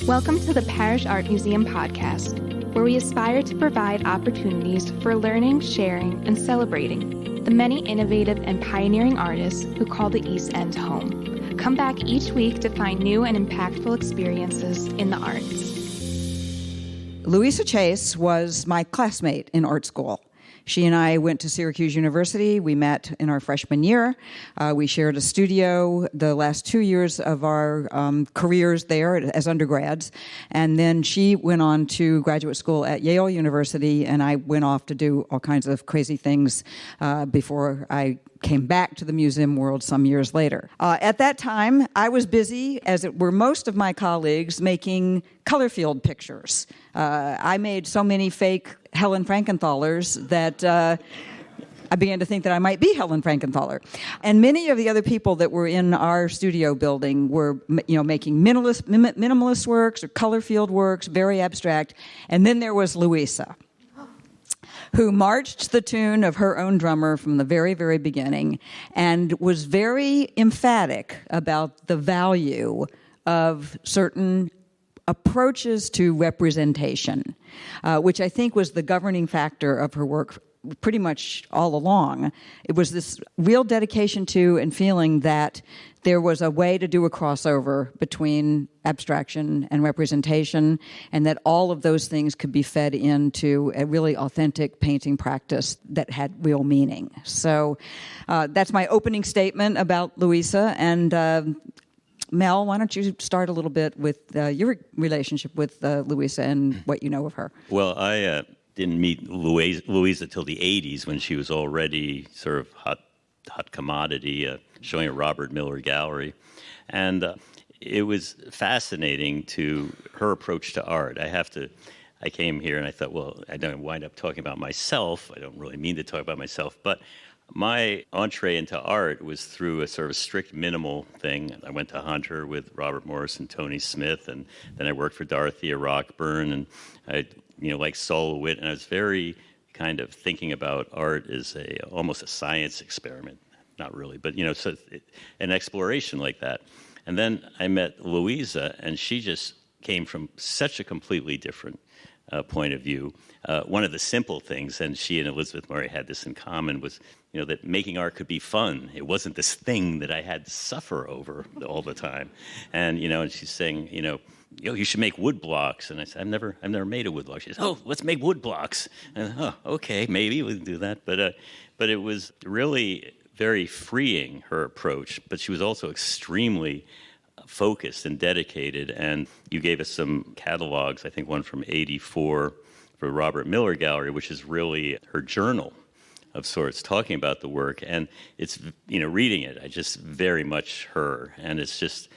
Welcome to the Parrish Art Museum podcast, where we aspire to provide opportunities for learning, sharing, and celebrating the many innovative and pioneering artists who call the East End home. Come back each week to find new and impactful experiences in the arts. Louisa Chase was my classmate in art school. She and I went to Syracuse University. We met in our freshman year. We shared a studio the last 2 years of our careers there as undergrads. And then she went on to graduate school at Yale University, and I went off to do all kinds of crazy things before I came back to the museum world some years later. At that time, I was busy, as it were most of my colleagues, making color field pictures. I made so many fake Helen Frankenthalers that I began to think that I might be Helen Frankenthaler. And many of the other people that were in our studio building were, making minimalist works or color field works, very abstract. And then there was Louisa, who marched to the tune of her own drummer from the very, very beginning and was very emphatic about the value of certain approaches to representation, which I think was the governing factor of her work pretty much all along. It was this real dedication to and feeling that there was a way to do a crossover between abstraction and representation, and that all of those things could be fed into a really authentic painting practice that had real meaning. So that's my opening statement about Louisa. And Mel, why don't you start a little bit with your relationship with Louisa and what you know of her? Well, I didn't meet Louisa till the 80s when she was already sort of hot commodity, showing at Robert Miller Gallery. And it was fascinating to her approach to art. I came here and I thought, well, I don't wind up talking about myself. I don't really mean to talk about myself, but my entree into art was through a sort of strict minimal thing. I went to Hunter with Robert Morris and Tony Smith, and then I worked for Dorothea Rockburn, and I, like Saul LeWitt, and I was very kind of thinking about art as almost a science experiment. Not really, but an exploration like that. And then I met Louisa, and she just came from such a completely different point of view. One of the simple things, and she and Elizabeth Murray had this in common, was that making art could be fun. It wasn't this thing that I had to suffer over all the time. And and she's saying, you should make wood blocks. And I said, I've never made a wood block. She said, oh, let's make wood blocks. And okay, maybe we can do that. But it was really very freeing, her approach. But she was also extremely focused and dedicated. And you gave us some catalogs, I think one from 84 for Robert Miller Gallery, which is really her journal of sorts, talking about the work. And it's, reading it, I just very much her. And it's just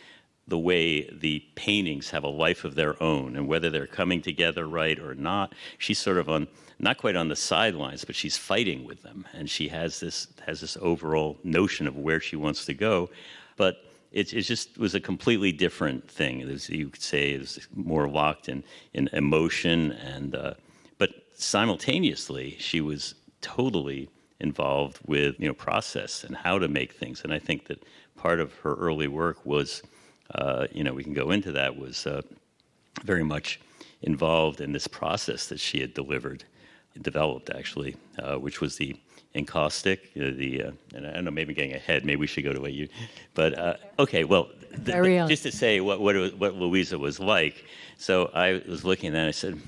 the way the paintings have a life of their own, and whether they're coming together right or not, she's sort of not quite on the sidelines, but she's fighting with them. And she has this overall notion of where she wants to go. But it just was a completely different thing. You could say it was more locked in emotion, and but simultaneously she was totally involved with process and how to make things. And I think that part of her early work was, we can go into that, was very much involved in this process that she had developed actually, which was the encaustic, and I don't know, maybe getting ahead, maybe we should go to what you, but okay, well, just to say what Louisa was like. So I was looking at that and I said,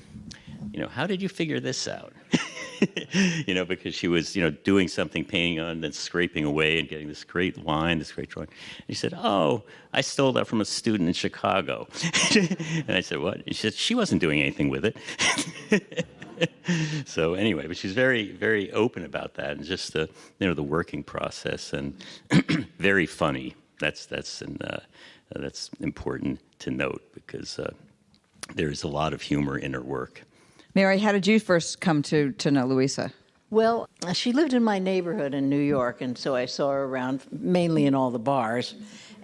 how did you figure this out? Because she was, doing something, painting on, then scraping away and getting this great line, this great drawing. And she said, oh, I stole that from a student in Chicago. And I said, what? And she said, she wasn't doing anything with it. So anyway, but she's very, very open about that, and just the working process, and very funny. That's important to note, because there is a lot of humor in her work. Mary, how did you first come to know Louisa? Well, she lived in my neighborhood in New York, and so I saw her around mainly in all the bars.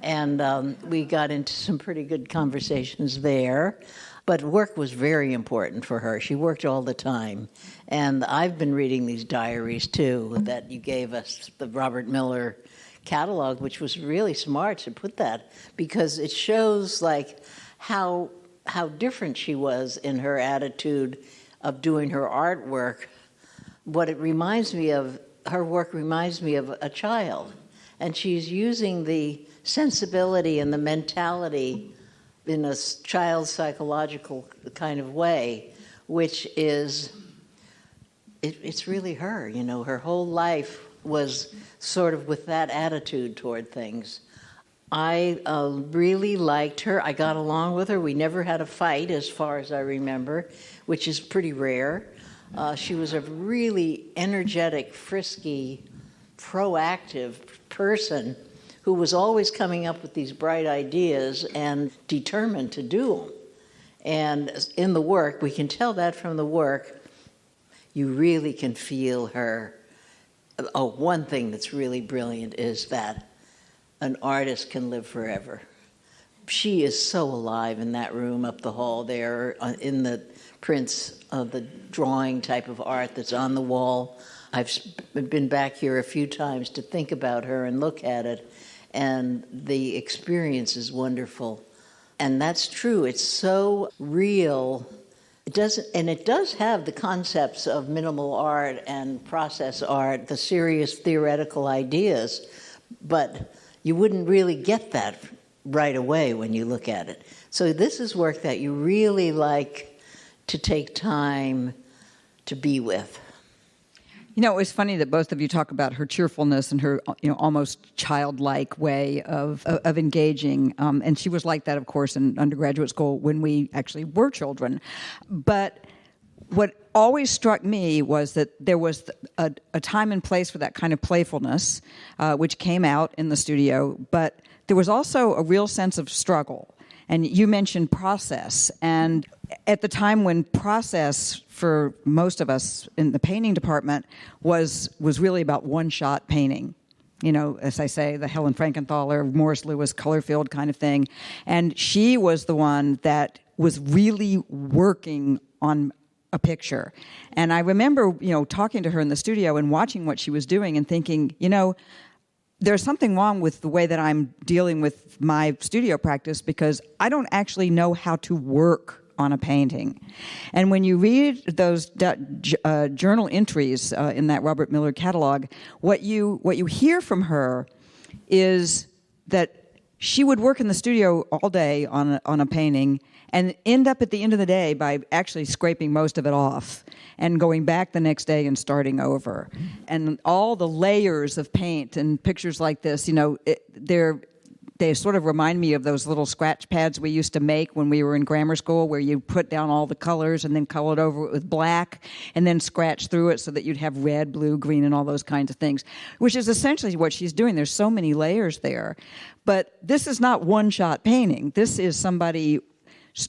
And we got into some pretty good conversations there. But work was very important for her. She worked all the time. And I've been reading these diaries, too, that you gave us, the Robert Miller catalog, which was really smart to put that, because it shows, how how different she was in her attitude of doing her artwork. What it reminds me of, her work reminds me of a child. And she's using the sensibility and the mentality in a child's psychological kind of way, which is, it's really her. You know, her whole life was sort of with that attitude toward things. I really liked her. I got along with her. We never had a fight, as far as I remember, which is pretty rare. She was a really energetic, frisky, proactive person who was always coming up with these bright ideas and determined to do them. And in the work, we can tell that from the work, you really can feel her. Oh, one thing that's really brilliant is that an artist can live forever. She is so alive in that room up the hall there, in the prints of the drawing type of art that's on the wall. I've been back here a few times to think about her and look at it, and the experience is wonderful. And that's true. It's so real. It does have the concepts of minimal art and process art, the serious theoretical ideas, but you wouldn't really get that right away when you look at it. So this is work that you really like to take time to be with. You know, it was funny that both of you talk about her cheerfulness and her, almost childlike way of engaging. And she was like that, of course, in undergraduate school when we actually were children. But what always struck me was that there was a time and place for that kind of playfulness, which came out in the studio. But there was also a real sense of struggle. And you mentioned process. And at the time when process for most of us in the painting department was really about one-shot painting. You know, as I say, the Helen Frankenthaler, Morris Lewis color field kind of thing. And she was the one that was really working on a picture. And I remember, talking to her in the studio and watching what she was doing and thinking, there's something wrong with the way that I'm dealing with my studio practice because I don't actually know how to work on a painting. And when you read those journal entries in that Robert Miller catalog, what you hear from her is that she would work in the studio all day on a painting and end up at the end of the day by actually scraping most of it off and going back the next day and starting over. And all the layers of paint and pictures like this, they sort of remind me of those little scratch pads we used to make when we were in grammar school where you put down all the colors and then colored over it with black and then scratch through it so that you'd have red, blue, green, and all those kinds of things, which is essentially what she's doing. There's so many layers there. But this is not one-shot painting. This is somebody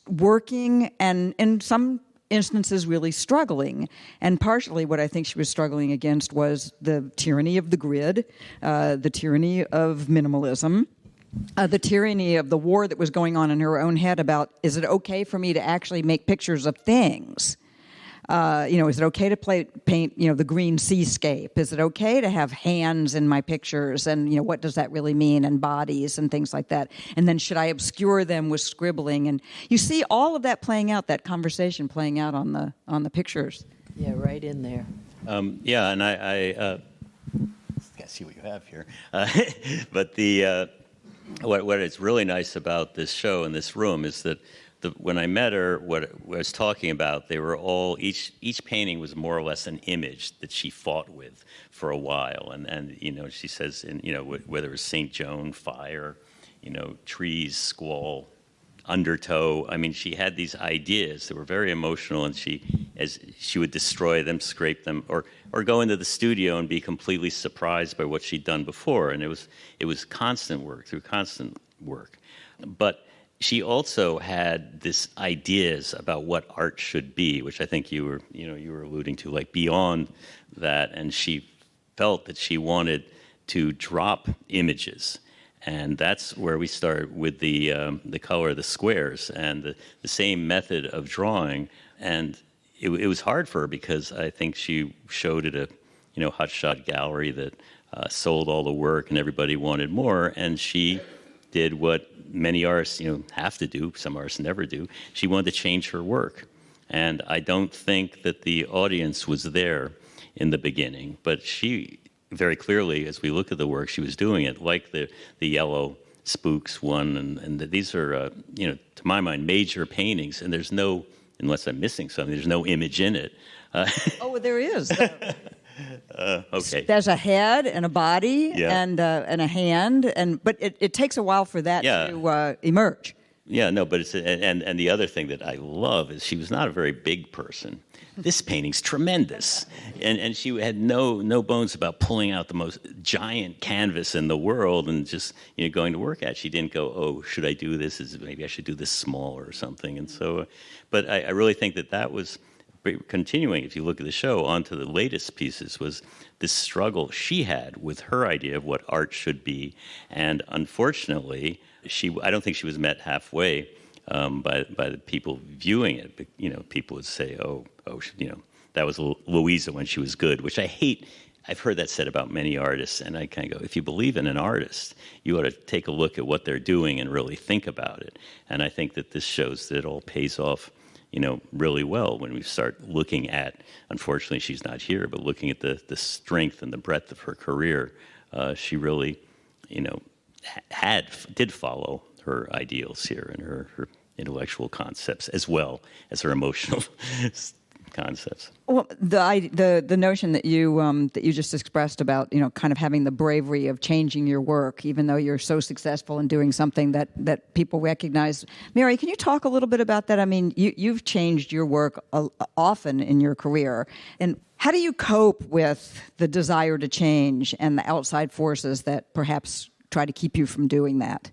working and in some instances really struggling. And partially what I think she was struggling against was the tyranny of the grid, the tyranny of minimalism, the tyranny of the war that was going on in her own head about, is it okay for me to actually make pictures of things? Is it okay to paint, the green seascape? Is it okay to have hands in my pictures? And, what does that really mean? And bodies and things like that. And then should I obscure them with scribbling? And you see all of that playing out, that conversation playing out on the pictures. Yeah, right in there. And I see what you have here. But what is really nice about this show and this room is that when I met her, what I was talking about, they were all, each painting was more or less an image that she fought with for a while. And she says, whether it was St. Joan, fire, trees, squall, undertow. I mean, she had these ideas that were very emotional, and she would destroy them, scrape them, or go into the studio and be completely surprised by what she'd done before. And it was constant work. But she also had this ideas about what art should be, which I think you were alluding to, like beyond that. And she felt that she wanted to drop images. And that's where we start with the color of the squares and the same method of drawing. And it was hard for her because I think she showed at a hotshot gallery that sold all the work and everybody wanted more. And she did what many artists, have to do. Some artists never do. She wanted to change her work. And I don't think that the audience was there in the beginning. But she, very clearly, as we look at the work, she was doing it, like the Yellow Spooks one. And these are, to my mind, major paintings. And there's no, unless I'm missing something, there's no image in it. Oh, there is. Okay. There's a head and a body Yeah. and a hand, but it takes a while for that to emerge. Yeah, no, but it's and the other thing that I love is she was not a very big person. This painting's tremendous, and she had no bones about pulling out the most giant canvas in the world and just going to work at it. She didn't go, oh, should I do this? Maybe I should do this smaller or something. And so, but I really think that was continuing. If you look at the show, onto the latest pieces was this struggle she had with her idea of what art should be, and unfortunately, I don't think she was met halfway by the people viewing it. But, people would say, oh, that was Louisa when she was good, which I hate. I've heard that said about many artists, and I kind of go, if you believe in an artist, you ought to take a look at what they're doing and really think about it. And I think that this shows that it all pays off, really well when we start looking at, unfortunately she's not here, but looking at the strength and the breadth of her career. She really, did follow her ideals here and her intellectual concepts as well as her emotional concepts. Well, the notion that you just expressed about kind of having the bravery of changing your work, even though you're so successful in doing something that people recognize. Mary, can you talk a little bit about that? I mean, you've changed your work often in your career, and how do you cope with the desire to change and the outside forces that perhaps try to keep you from doing that?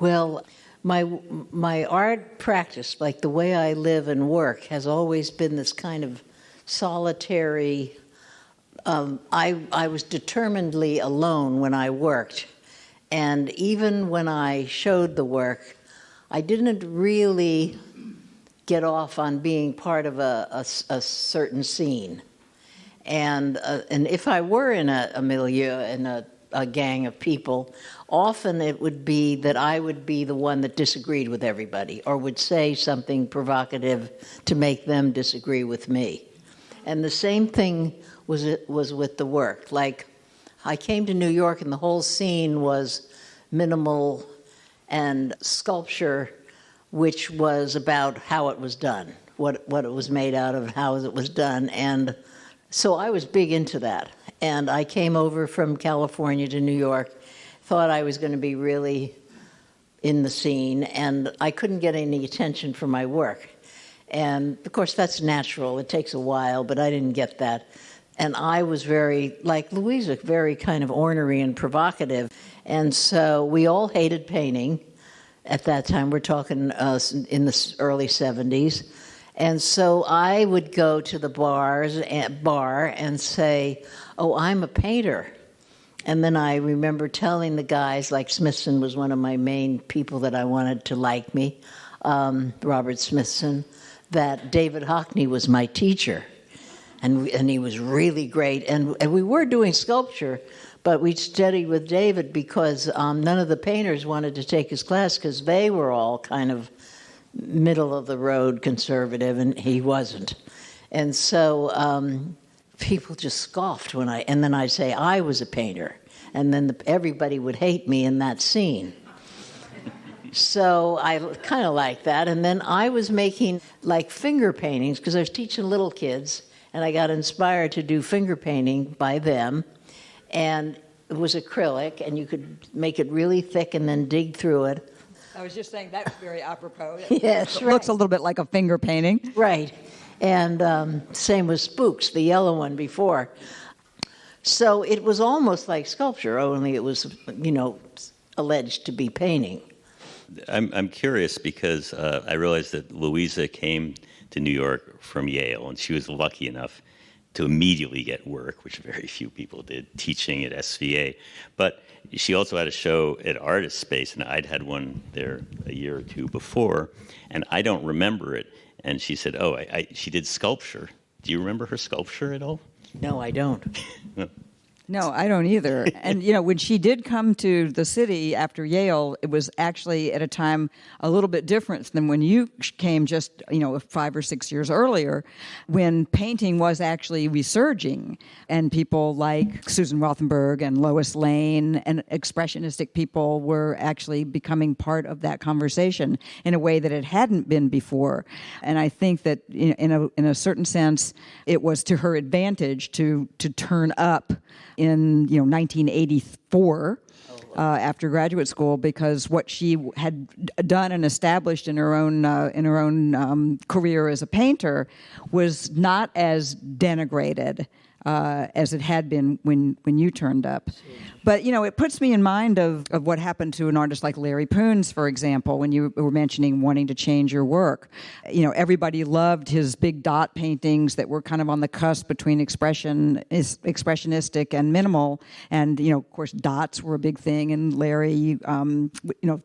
Well, my art practice, like the way I live and work, has always been this kind of solitary. I was determinedly alone when I worked, and even when I showed the work, I didn't really get off on being part of a certain scene. And if I were in a milieu, in a gang of people, often it would be that I would be the one that disagreed with everybody or would say something provocative to make them disagree with me. And the same thing was with the work. Like, I came to New York and the whole scene was minimal and sculpture, which was about how it was done, what it was made out of, how it was done. And so I was big into that. And I came over from California to New York, thought I was going to be really in the scene, and I couldn't get any attention for my work. And, of course, that's natural. It takes a while, but I didn't get that. And I was very, like Louisa, very kind of ornery and provocative. And so we all hated painting at that time. We're talking in the early 70s. And so I would go to the bar and say, oh, I'm a painter. And then I remember telling the guys, like Smithson was one of my main people that I wanted to like me, Robert Smithson, that David Hockney was my teacher. And he was really great. And we were doing sculpture, but we studied with David because none of the painters wanted to take his class because they were all kind of middle-of-the-road conservative, and he wasn't. And so people just scoffed and then I'd say I was a painter, and then everybody would hate me in that scene. So I kind of liked that. And then I was making like finger paintings because I was teaching little kids, and I got inspired to do finger painting by them. And it was acrylic, and you could make it really thick and then dig through it. I was just saying that's very apropos. Yes, It right. looks a little bit like a finger painting. Right. And same with Spooks, the yellow one before. So it was almost like sculpture, only it was, alleged to be painting. I'm curious because I realized that Louisa came to New York from Yale, and she was lucky enough to immediately get work, which very few people did, teaching at SVA. But she also had a show at Artist Space, and I'd had one there a year or two before, and I don't remember it. And she said, oh, she did sculpture. Do you remember her sculpture at all? No, I don't. No, I don't either. And, when she did come to the city after Yale, it was actually at a time a little bit different than when you came just, 5 or 6 years earlier, when painting was actually resurging. And people like Susan Rothenberg and Lois Lane and expressionistic people were actually becoming part of that conversation in a way that it hadn't been before. And I think that, in a certain sense, it was to her advantage to turn up in 1984 after graduate school, because what she had done and established in her own career as a painter was not as denigrated as it had been when you turned up. But, it puts me in mind of what happened to an artist like Larry Poons, for example, when you were mentioning wanting to change your work. Everybody loved his big dot paintings that were kind of on the cusp between expressionistic and minimal. And, of course, dots were a big thing. And Larry,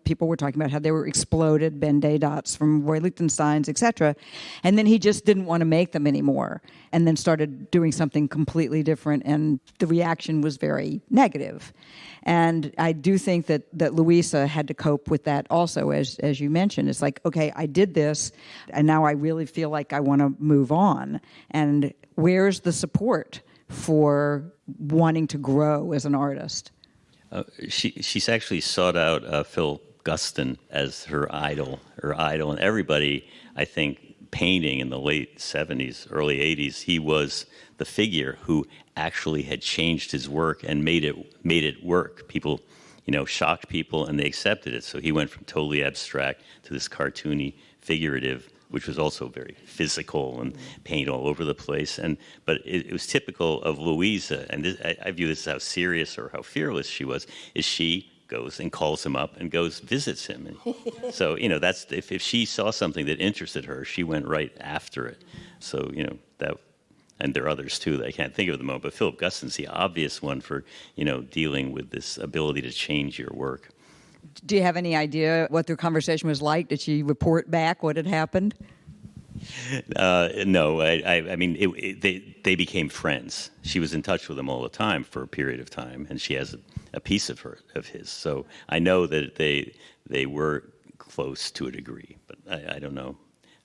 people were talking about how they were exploded Ben-Day dots from Roy Lichtenstein's, etc. And then he just didn't want to make them anymore, and then started doing something completely different, and the reaction was very negative. And I do think that Louisa had to cope with that also, as you mentioned. It's like, okay, I did this, and now I really feel like I want to move on. And where's the support for wanting to grow as an artist? She's actually sought out Phil Guston as her idol, and everybody, I think, painting in the late 70s, early 80s, he was the figure who actually had changed his work and made it work. People, shocked people, and they accepted it. So he went from totally abstract to this cartoony, figurative, which was also very physical and paint all over the place. But it was typical of Louisa, and I view this as how serious or how fearless she was, is she goes and calls him up and visits him. And so, that's if she saw something that interested her, she went right after it. So, that, and there are others too that I can't think of at the moment, but Philip Guston's the obvious one for, dealing with this ability to change your work. Do you have any idea what their conversation was like? Did she report back what had happened? No, I mean, they became friends. She was in touch with him all the time for a period of time, and she has a piece of his. So I know that they were close to a degree, but I don't know.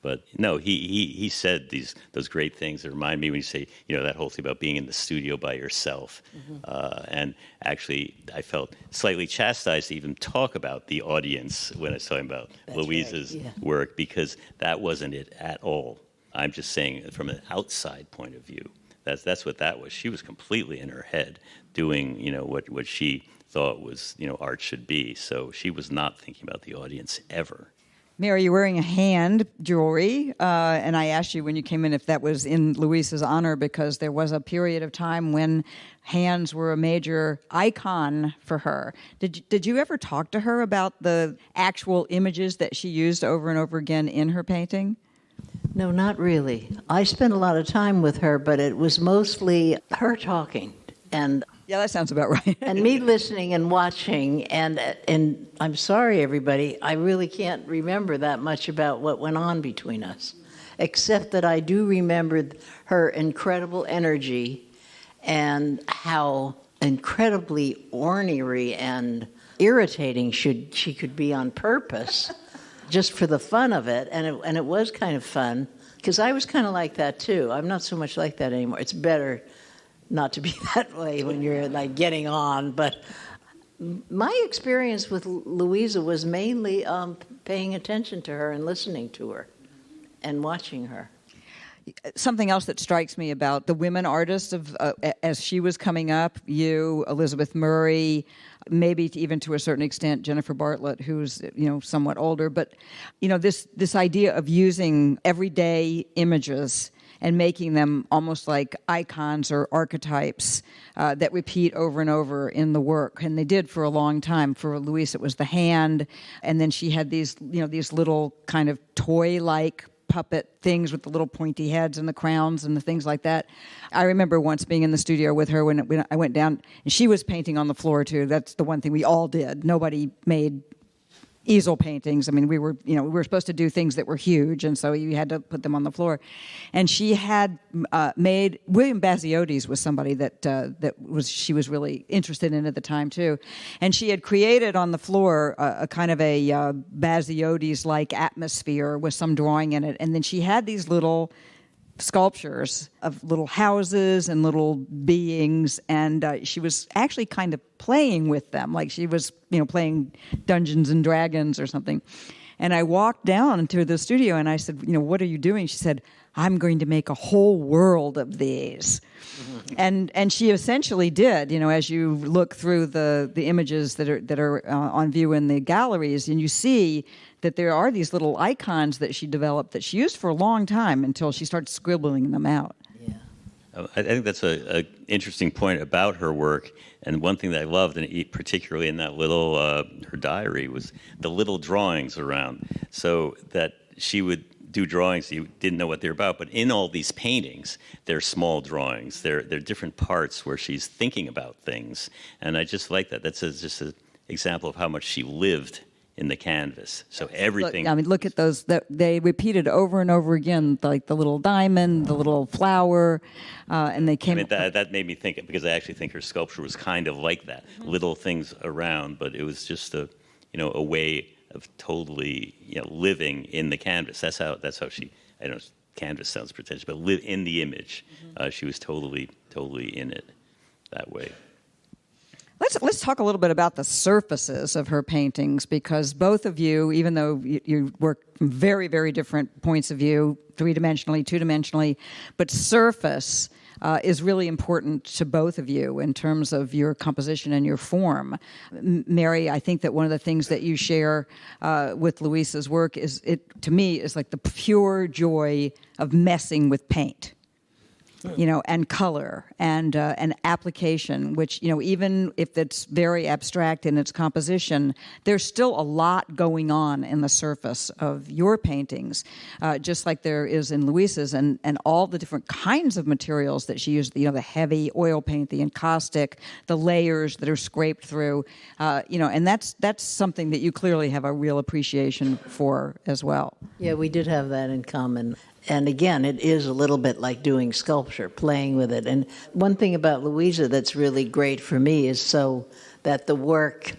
But no, he said those great things that remind me when you say, that whole thing about being in the studio by yourself. Mm-hmm. And actually, I felt slightly chastised to even talk about the audience when I was talking about Louisa's work, because that wasn't it at all. I'm just saying from an outside point of view. That's what that was. She was completely in her head doing, what she thought was, art should be. So she was not thinking about the audience ever. Mary, you're wearing a hand jewelry, and I asked you when you came in if that was in Louisa's honor, because there was a period of time when hands were a major icon for her. Did you ever talk to her about the actual images that she used over and over again in her painting? No, not really. I spent a lot of time with her, but it was mostly her talking. And yeah, that sounds about right. and me listening and watching, and I'm sorry, everybody, I really can't remember that much about what went on between us, except that I do remember her incredible energy and how incredibly ornery and irritating she could be on purpose, just for the fun of it, and it was kind of fun, because I was kind of like that too. I'm not so much like that anymore. It's better not to be that way when you're like getting on. But my experience with Louisa was mainly paying attention to her and listening to her and watching her. Something else that strikes me about the women artists of as she was coming up, you, Elizabeth Murray, maybe even to a certain extent Jennifer Bartlett, who's somewhat older, but this idea of using everyday images and making them almost like icons or archetypes that repeat over and over in the work. And they did for a long time. For Louise, it was the hand, and then she had these little kind of toy-like puppet things with the little pointy heads and the crowns and the things like that. I remember once being in the studio with her when I went down, and she was painting on the floor too. That's the one thing we all did. Nobody made easel paintings. I mean, we were supposed to do things that were huge, and so you had to put them on the floor. And she had made William Basiotes was somebody she was really interested in at the time too, and she had created on the floor a kind of a Basiotes-like atmosphere with some drawing in it, and then she had these little sculptures of little houses and little beings, and she was actually kind of playing with them, like she was, playing Dungeons and Dragons or something. And I walked down into the studio and I said, what are you doing? She said, I'm going to make a whole world of these. And she essentially did. As you look through the images that are on view in the galleries, and you see that there are these little icons that she developed that she used for a long time until she started scribbling them out. Yeah, I think that's an interesting point about her work. And one thing that I loved, and particularly in that little her diary, was the little drawings around. So that she would do drawings you didn't know what they're about, but in all these paintings, they're small drawings. They're different parts where she's thinking about things, and I just like that. That's just an example of how much she lived in the canvas. So everything. Look at those. They repeated over and over again, like the little diamond, the little flower, and they came. That made me think, because I actually think her sculpture was kind of like that, little things around, but it was just a way of totally living in the canvas. That's how she. I don't know. Canvas sounds pretentious, but live in the image. She was totally in it that way. Let's talk a little bit about the surfaces of her paintings, because both of you, even though you work from very, very different points of view, three-dimensionally, two-dimensionally, but surface is really important to both of you in terms of your composition and your form. Mary, I think that one of the things that you share with Louisa's work is like the pure joy of messing with paint. And color and application, which, even if it's very abstract in its composition, there's still a lot going on in the surface of your paintings, just like there is in Louisa's, and all the different kinds of materials that she used, the heavy oil paint, the encaustic, the layers that are scraped through, and that's something that you clearly have a real appreciation for as well. Yeah, we did have that in common. And again, it is a little bit like doing sculpture, playing with it. And one thing about Louisa that's really great for me is so that the work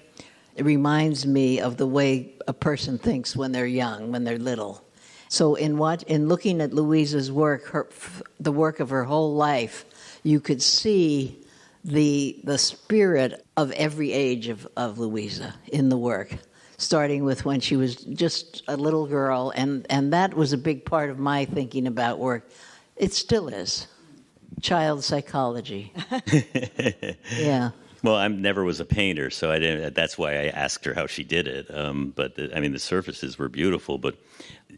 reminds me of the way a person thinks when they're young, when they're little. So in looking at Louisa's work, the work of her whole life, you could see the spirit of every age of Louisa in the work, starting with when she was just a little girl, and that was a big part of my thinking about work. It still is. Child psychology. Yeah. Well, I never was a painter, so I didn't. That's why I asked her how she did it. But the surfaces were beautiful. But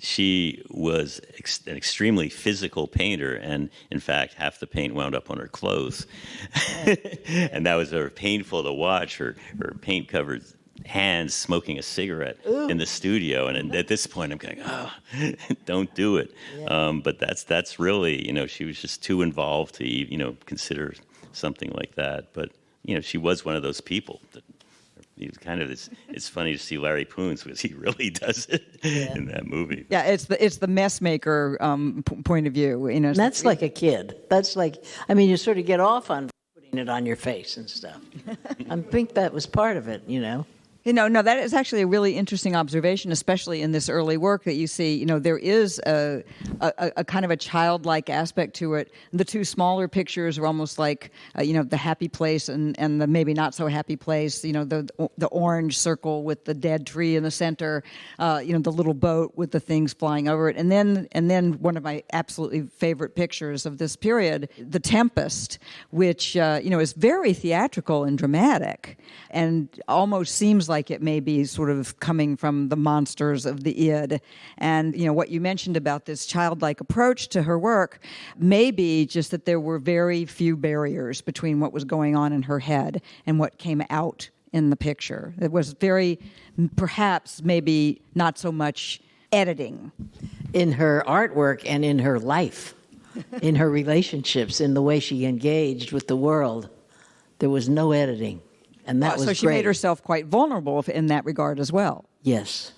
she was an extremely physical painter, and in fact, half the paint wound up on her clothes, and that was sort of painful to watch. Her paint-covered hands smoking a cigarette in the studio, and at this point I'm going, don't do it. Yeah. But that's really, she was just too involved to consider something like that. But she was one of those people that he was kind of this. It's funny to see Larry Poons, because he really does it in that movie. Yeah, it's the mess maker point of view. And that's like a kid. That's like, you sort of get off on putting it on your face and stuff. I think that was part of it. No, that is actually a really interesting observation, especially in this early work that you see. There is a kind of a childlike aspect to it. The two smaller pictures are almost like, the happy place and the maybe not so happy place. The orange circle with the dead tree in the center. The little boat with the things flying over it, and then one of my absolutely favorite pictures of this period, The Tempest, which is very theatrical and dramatic, and almost seems like it may be sort of coming from the monsters of the id. And, what you mentioned about this childlike approach to her work may be just that there were very few barriers between what was going on in her head and what came out in the picture. It was perhaps maybe not so much editing. In her artwork and in her life, in her relationships, in the way she engaged with the world, there was no editing. And that was so she great. made herself quite vulnerable in that regard as well. Yes,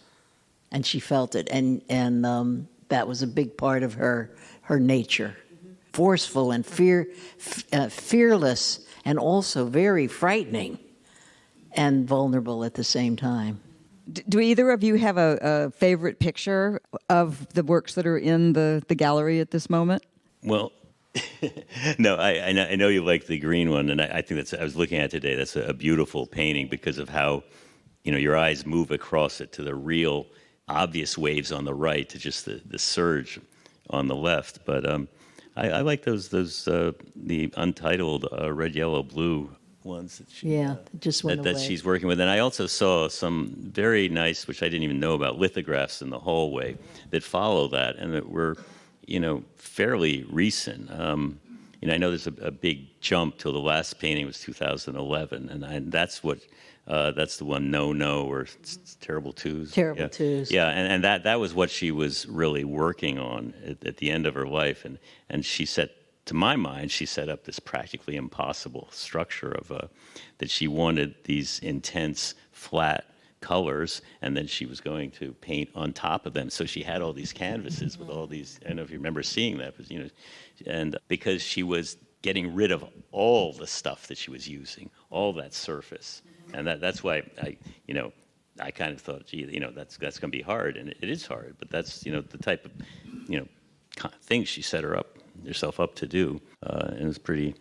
and she felt it, and that was a big part of her nature, forceful and fearless, and also very frightening and vulnerable at the same time. Do either of you have a favorite picture of the works that are in the gallery at this moment? Well, no, I know you like the green one, and I think I was looking at it today. That's a beautiful painting because of how, your eyes move across it to the real obvious waves on the right to just the surge on the left. But I like those the untitled red, yellow, blue ones that just went away. that she's working with. And I also saw some very nice, which I didn't even know about, lithographs in the hallway that follow that and that were, fairly recent. I know there's a big jump till the last painting was 2011, and that's what that's the one, No, or Terrible Twos. Terrible Twos. Yeah, and that was what she was really working on at the end of her life, and she set. To my mind, she set up this practically impossible structure of that she wanted these intense, flat colors, and then she was going to paint on top of them. So she had all these canvases with all these. I don't know if you remember seeing that, but, and because she was getting rid of all the stuff that she was using, all that surface, and that's why I kind of thought, gee, that's going to be hard, and it is hard, but that's the type of things she set herself up to do, and it was pretty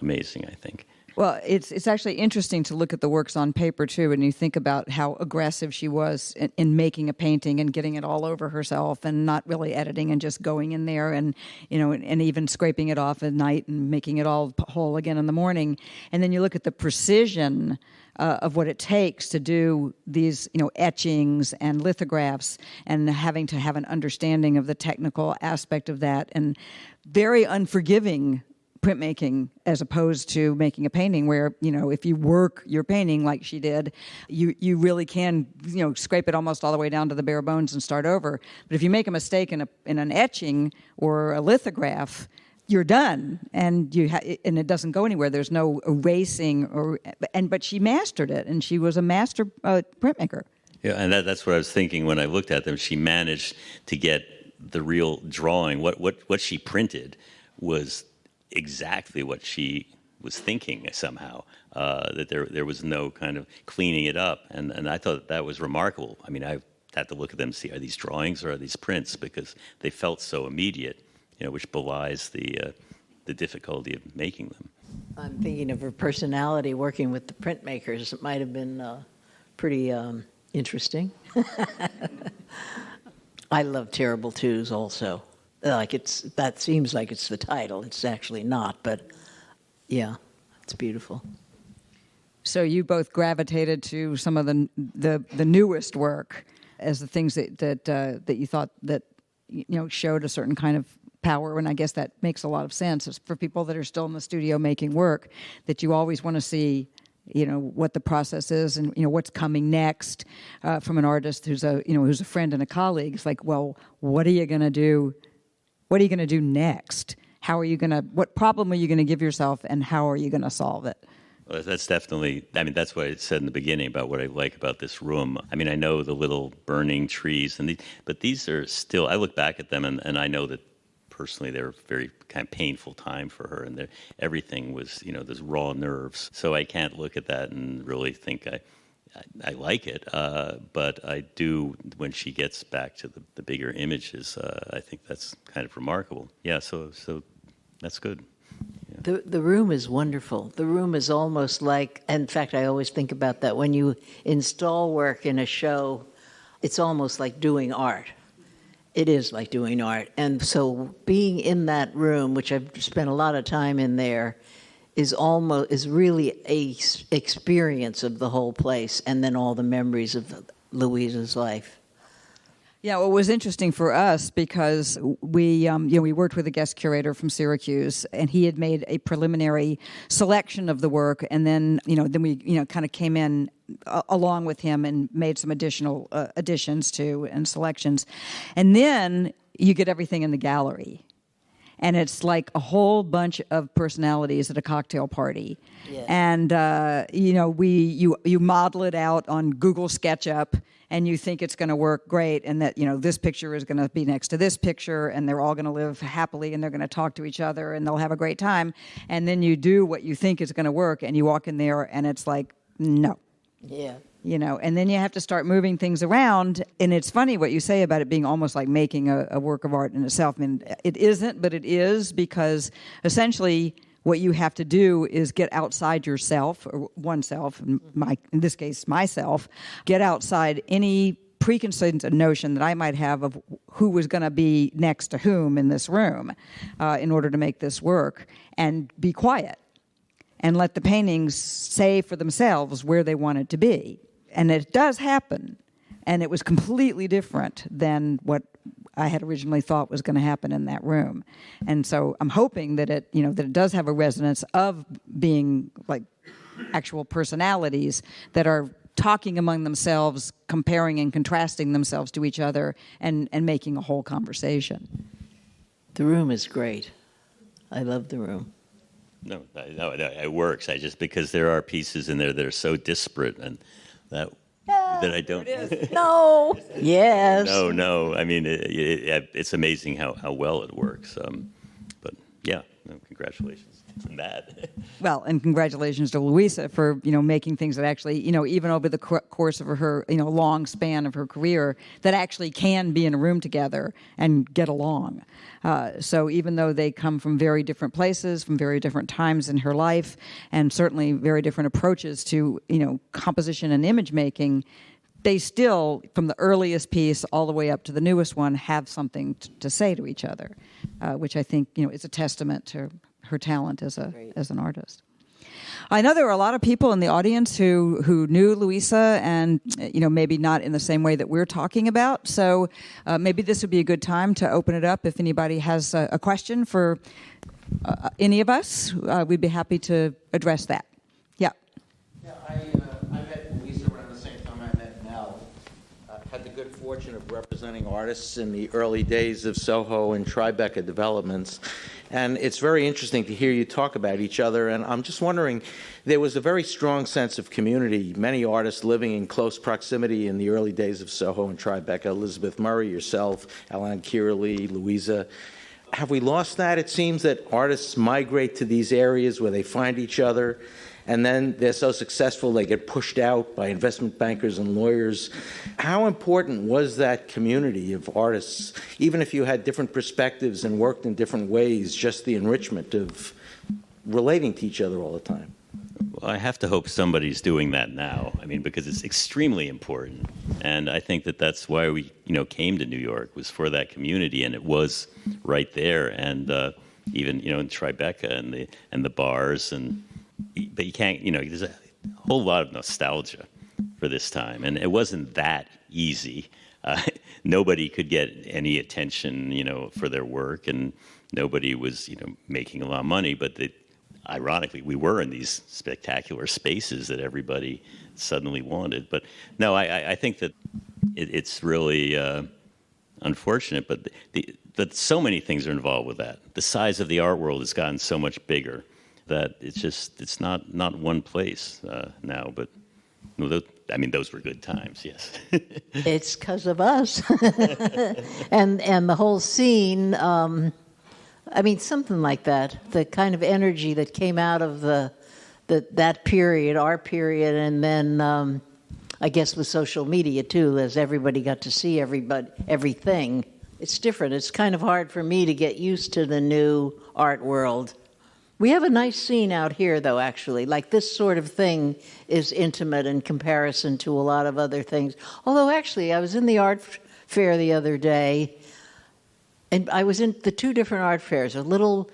amazing, I think. Well, it's actually interesting to look at the works on paper too, and you think about how aggressive she was in making a painting and getting it all over herself, and not really editing and just going in there and and even scraping it off at night and making it all whole again in the morning. And then you look at the precision of what it takes to do these etchings and lithographs, and having to have an understanding of the technical aspect of that, and very unforgiving printmaking as opposed to making a painting where, if you work your painting like she did, you really can, scrape it almost all the way down to the bare bones and start over. But if you make a mistake in an etching or a lithograph, you're done, and and it doesn't go anywhere. There's no erasing, but she mastered it, and she was a master printmaker. Yeah, and that's what I was thinking when I looked at them. She managed to get the real drawing. What she printed was exactly what she was thinking somehow, that there was no kind of cleaning it up, and I thought that was remarkable. I mean, I had to look at them and see, are these drawings or are these prints, because they felt so immediate, which belies the difficulty of making them. I'm thinking of her personality working with the printmakers. It might have been pretty interesting. I love Terrible Twos also. That seems like it's the title. It's actually not, but yeah, it's beautiful. So you both gravitated to some of the newest work as the things that you thought that showed a certain kind of power, and I guess that makes a lot of sense. It's for people that are still in the studio making work, that you always want to see what the process is, and what's coming next from an artist who's a friend and a colleague. It's like, well, what are you going to do? What are you going to do next? What problem are you going to give yourself, and how are you going to solve it? Well, that's definitely, that's what I said in the beginning about what I like about this room. I mean, I know the little burning trees, but these are still, I look back at them and I know that personally they were a very kind of painful time for her, and everything was, those raw nerves. So I can't look at that and really think I like it, but I do, when she gets back to the bigger images, I think that's kind of remarkable. Yeah, so that's good. Yeah. The room is wonderful. The room is almost like, in fact, I always think about that. When you install work in a show, it's almost like doing art. It is like doing art. And so being in that room, which I've spent a lot of time in there, is really a experience of the whole place, and then all the memories of Louisa's life. Yeah, well, it was interesting for us because we worked with a guest curator from Syracuse, and he had made a preliminary selection of the work, and then we kind of came in along with him and made some additional additions to and selections, and then you get everything in the gallery. and it's like a whole bunch of personalities at a cocktail party. Yeah. And you model it out on Google SketchUp, and you think it's going to work great, and that this picture is going to be next to this picture, and they're all going to live happily, and they're going to talk to each other, and they'll have a great time. And then you do what you think is going to work, and you walk in there, and it's like, no. Yeah. And then you have to start moving things around. And it's funny what you say about it being almost like making a work of art in itself. I mean, it isn't, but it is, because essentially what you have to do is get outside yourself, or oneself, in this case, myself, get outside any preconceived notion that I might have of who was going to be next to whom in this room in order to make this work, and be quiet and let the paintings say for themselves where they want it to be. And it does happen, and it was completely different than what I had originally thought was going to happen in that room. And so I'm hoping that it does have a resonance of being like actual personalities that are talking among themselves, comparing and contrasting themselves to each other, and making a whole conversation. The room is great. I love the room. No, it works. Because there are pieces in there that are so disparate, and that I don't. No. Yes. No. I mean, it's amazing how well it works. But yeah, congratulations on that. Well, and congratulations to Louisa for making things that actually even over the course of her long span of her career, that actually can be in a room together and get along. So even though they come from very different places, from very different times in her life, and certainly very different approaches to composition and image making, they still, from the earliest piece all the way up to the newest one, have something to say to each other, which I think is a testament to her talent as an artist. I know there were a lot of people in the audience who knew Louisa, and maybe not in the same way that we're talking about. So maybe this would be a good time to open it up. If anybody has a question for any of us, we'd be happy to address that. Yeah. Yeah, I met Louisa around the same time I met Mel. Had the good fortune of representing artists in the early days of Soho and Tribeca developments. And it's very interesting to hear you talk about each other. And I'm just wondering, there was a very strong sense of community. Many artists living in close proximity in the early days of Soho and Tribeca. Elizabeth Murray, yourself, Alan Kierley, Louisa. Have we lost that? It seems that artists migrate to these areas where they find each other, and then they're so successful they get pushed out by investment bankers and lawyers. How important was that community of artists, even if you had different perspectives and worked in different ways, just the enrichment of relating to each other all the time? Well, I have to hope somebody's doing that now. I mean, because it's extremely important, and I think that that's why we came to New York, was for that community, and it was right there, and even in Tribeca and the bars but you can't, there's a whole lot of nostalgia for this time. And it wasn't that easy. Nobody could get any attention, for their work, and nobody was, making a lot of money. But ironically, we were in these spectacular spaces that everybody suddenly wanted. But no, I think that it's really unfortunate. But so many things are involved with that. The size of the art world has gotten so much bigger that it's not one place now. But those were good times, yes. It's because of us. and the whole scene, something like that, the kind of energy that came out of that period, our period, and then I guess with social media too, as everybody got to see everything. It's different. It's kind of hard for me to get used to the new art world. We have a nice scene out here, though, actually. Like, this sort of thing is intimate in comparison to a lot of other things. Although, actually, I was in the art fair the other day, and I was in the two different art fairs, a little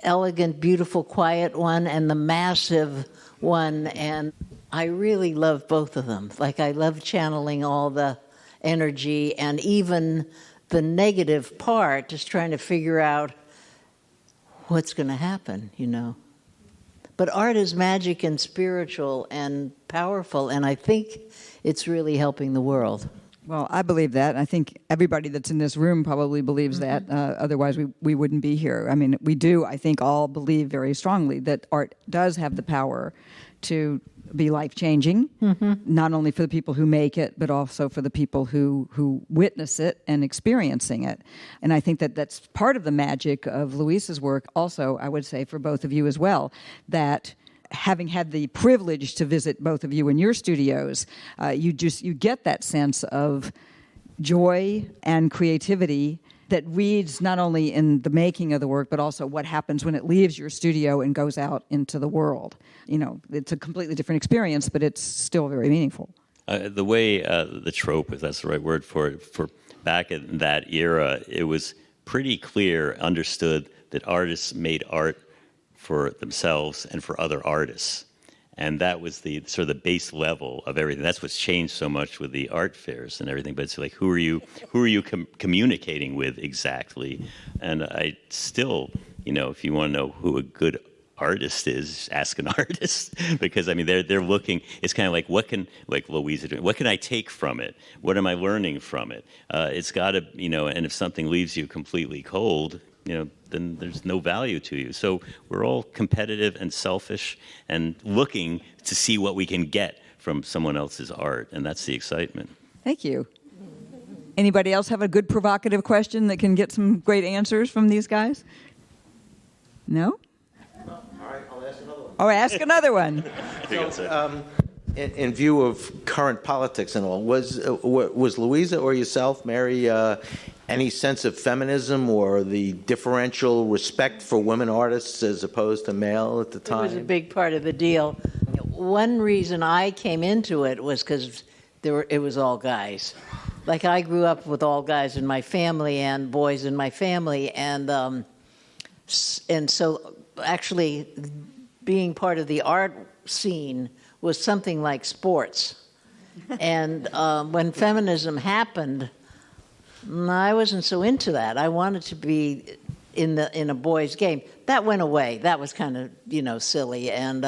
elegant, beautiful, quiet one, and the massive one, and I really love both of them. Like, I love channeling all the energy, and even the negative part, just trying to figure out what's going to happen, But art is magic and spiritual and powerful, and I think it's really helping the world. Well, I believe that. I think everybody that's in this room probably believes that. Otherwise, we wouldn't be here. I mean, we do, I think, all believe very strongly that art does have the power to be life-changing, not only for the people who make it, but also for the people who witness it and experiencing it. And I think that that's part of the magic of Louisa's work also, I would say, for both of you as well, that having had the privilege to visit both of you in your studios, you get that sense of joy and creativity that reads not only in the making of the work, but also what happens when it leaves your studio and goes out into the world. You know, it's a completely different experience, but it's still very meaningful. The way the trope, if that's the right word for it, for back in that era, it was pretty clear, understood that artists made art for themselves and for other artists. And that was the sort of the base level of everything. That's what's changed so much with the art fairs and everything. But it's like, who are you communicating with exactly? And I still, if you want to know who a good artist is, ask an artist, because I mean they're looking. It's kind of like like Louisa doing. What can I take from it? What am I learning from it? It's got to, and if something leaves you completely cold, then there's no value to you. So we're all competitive and selfish and looking to see what we can get from someone else's art, and that's the excitement. Thank you. Anybody else have a good provocative question that can get some great answers from these guys? No? All right, I'll ask another one. Oh, ask another one. So, in view of current politics and all, was Louisa or yourself, Mary, any sense of feminism or the differential respect for women artists as opposed to male at the time? It was a big part of the deal. One reason I came into it was because it was all guys. Like, I grew up with all guys in my family and boys in my family, and so actually being part of the art scene was something like sports. And when feminism happened, I wasn't so into that. I wanted to be in a boys' game. That went away. That was kind of silly. And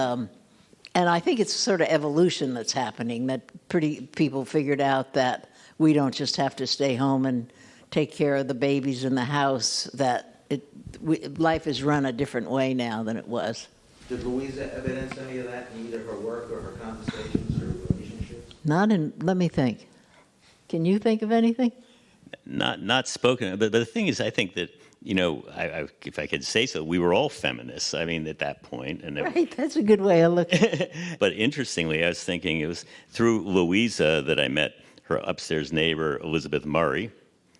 I think it's sort of evolution that's happening. That people figured out that we don't just have to stay home and take care of the babies in the house. That life is run a different way now than it was. Did Louisa evidence any of that in either her work or her conversations or relationships? Let me think. Can you think of anything? Not spoken, but the thing is, I think that if I could say so, we were all feminists. I mean, at that point, and right, that's a good way of looking. But interestingly, I was thinking it was through Louisa that I met her upstairs neighbor, Elizabeth Murray,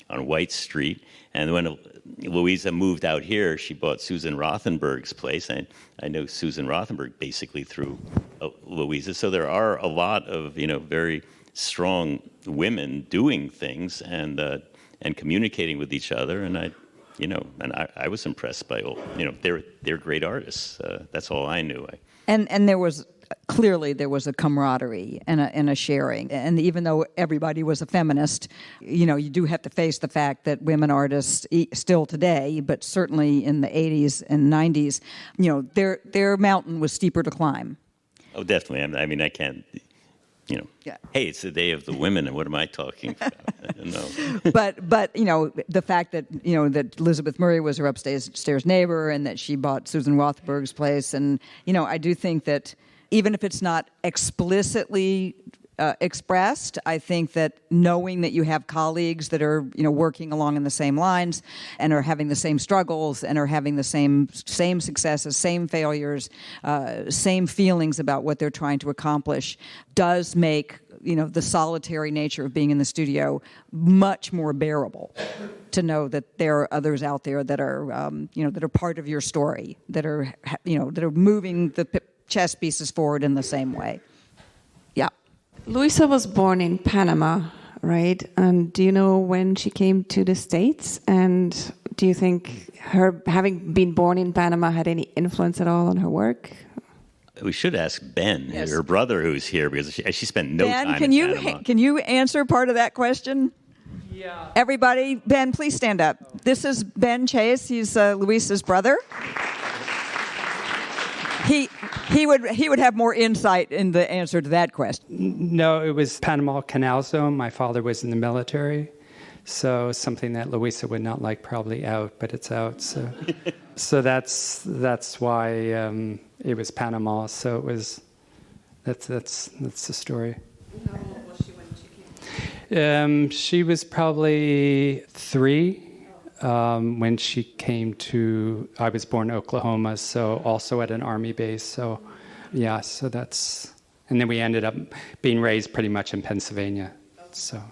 on White Street, and when Louisa moved out here, she bought Susan Rothenberg's place. I know Susan Rothenberg basically through Louisa. So there are a lot of very strong women doing things and communicating with each other. And I was impressed by they're great artists. That's all I knew. And there was clearly a camaraderie and a sharing. And even though everybody was a feminist, you do have to face the fact that women artists still today, but certainly in the 80s and 90s, their mountain was steeper to climb. Oh, definitely. I mean, I can't. Yeah. Hey, it's the Day of the Women, and what am I talking about? No. But the fact that that Elizabeth Murray was her upstairs neighbor, and that she bought Susan Rothenberg's place, and I do think that even if it's not explicitly expressed, I think that knowing that you have colleagues that are working along in the same lines and are having the same struggles and are having the same successes, same failures, same feelings about what they're trying to accomplish does make the solitary nature of being in the studio much more bearable. To know that there are others out there that are that are part of your story, that are that are moving the chess pieces forward in the same way. Yeah. Louisa was born in Panama, right? And do you know when she came to the States? And do you think her having been born in Panama had any influence at all on her work? We should ask Ben, yes, her brother, who's here, because she spent no time in Panama. Ben, can you answer part of that question? Yeah. Everybody, Ben, please stand up. This is Ben Chase. He's Louisa's brother. he would have more insight in the answer to that question. No, it was Panama Canal Zone. My father was in the military, so something that Louisa would not like, probably out, but it's out. So that's why it was Panama. So it was that's the story. How old was she when she came? She was probably 3 when she came to. I was born in Oklahoma, so also at an Army base. So, yeah. So that's, and then we ended up being raised pretty much in Pennsylvania. So,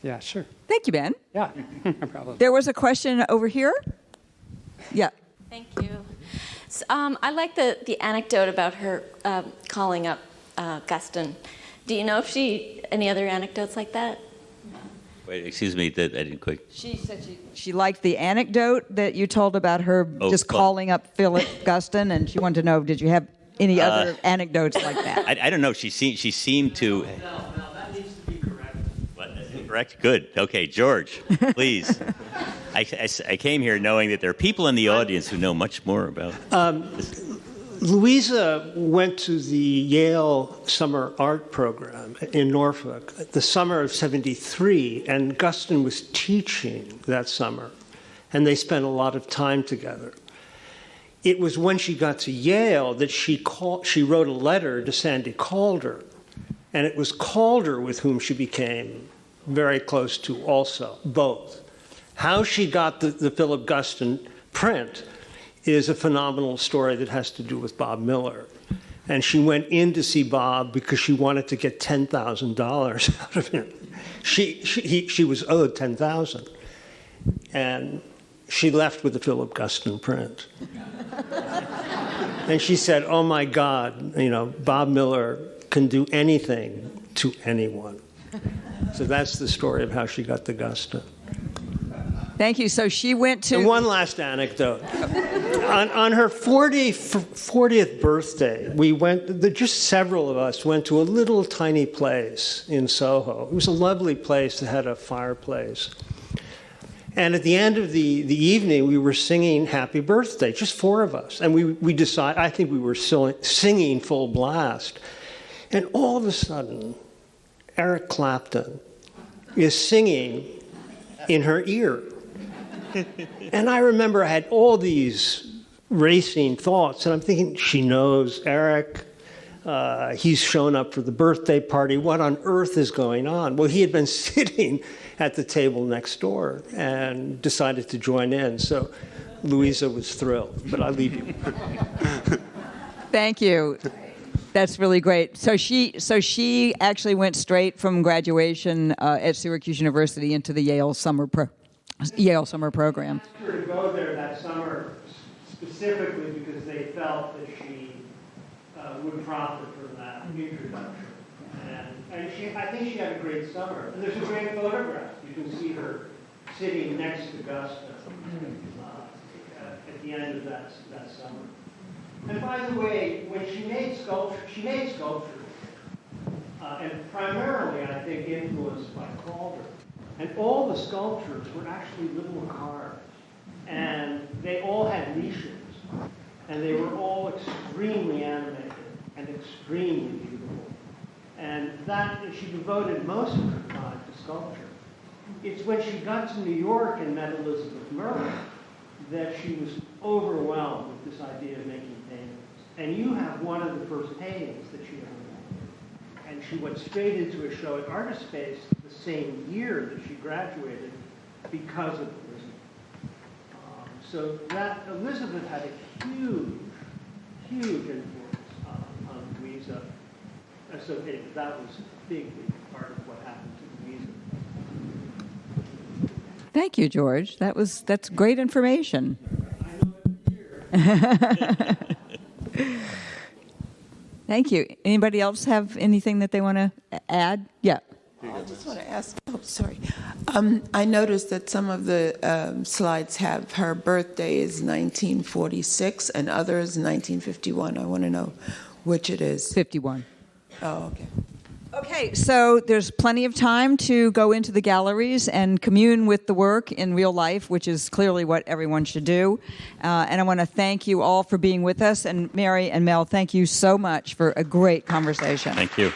yeah, sure. Thank you, Ben. Yeah, no problem. There was a question over here. Yeah. Thank you. So, I like the anecdote about her calling up Guston. Do you know if any other anecdotes like that? Wait, excuse me, that I didn't quite. She said she liked the anecdote that you told about her calling up Philip Guston, and she wanted to know, did you have any other anecdotes like that? I don't know. She seemed to. No, that needs to be corrected. What? Correct? Good. Okay, George, please. I came here knowing that there are people in the audience who know much more about this. Louisa went to the Yale Summer Art Program in Norfolk the summer of '73, and Guston was teaching that summer, and they spent a lot of time together. It was when she got to Yale that she wrote a letter to Sandy Calder, and it was Calder with whom she became very close to also, both. How she got the Philip Guston print is a phenomenal story that has to do with Bob Miller. And she went in to see Bob because she wanted to get $10,000 out of him. She was owed $10,000. And she left with the Philip Guston print. And she said, oh my God, Bob Miller can do anything to anyone. So that's the story of how she got the Guston. Thank you. So she went to... And one last anecdote. On her 40th birthday, we went, just several of us went to a little tiny place in Soho. It was a lovely place that had a fireplace. And at the end of the evening, we were singing Happy Birthday, just 4 of us. And we decided, I think we were singing full blast. And all of a sudden, Eric Clapton is singing in her ear. And I remember I had all these racing thoughts, and I'm thinking, she knows Eric. He's shown up for the birthday party. What on earth is going on? Well, he had been sitting at the table next door and decided to join in. So Louisa was thrilled, but I'll leave you. Thank you. That's really great. So she actually went straight from graduation at Syracuse University into the Yale summer program. I asked her to go there that summer specifically because they felt that she would profit from that introduction. And I think she had a great summer. And there's a great photograph. You can see her sitting next to Guston at the end of that summer. And by the way, when she made sculptures, and primarily, I think, influenced by Calder. And all the sculptures were actually little cars. And they all had niches. And they were all extremely animated and extremely beautiful. And she devoted most of her time to sculpture. It's when she got to New York and met Elizabeth Merrill that she was overwhelmed with this idea of making paintings. And you have one of the first paintings that she ever made. And she went straight into a show at Artist Space the same year that she graduated because of Elizabeth. So that Elizabeth had a huge influence on Louisa. So that was a big part of what happened to Louisa. Thank you, George. That's great information. Thank you. Anybody else have anything that they want to add? Yeah. I just want to ask, I noticed that some of the slides have her birthday is 1946 and others 1951. I want to know which it is. 51. Oh, okay. Okay, so there's plenty of time to go into the galleries and commune with the work in real life, which is clearly what everyone should do. And I want to thank you all for being with us. And Mary and Mel, thank you so much for a great conversation. Thank you.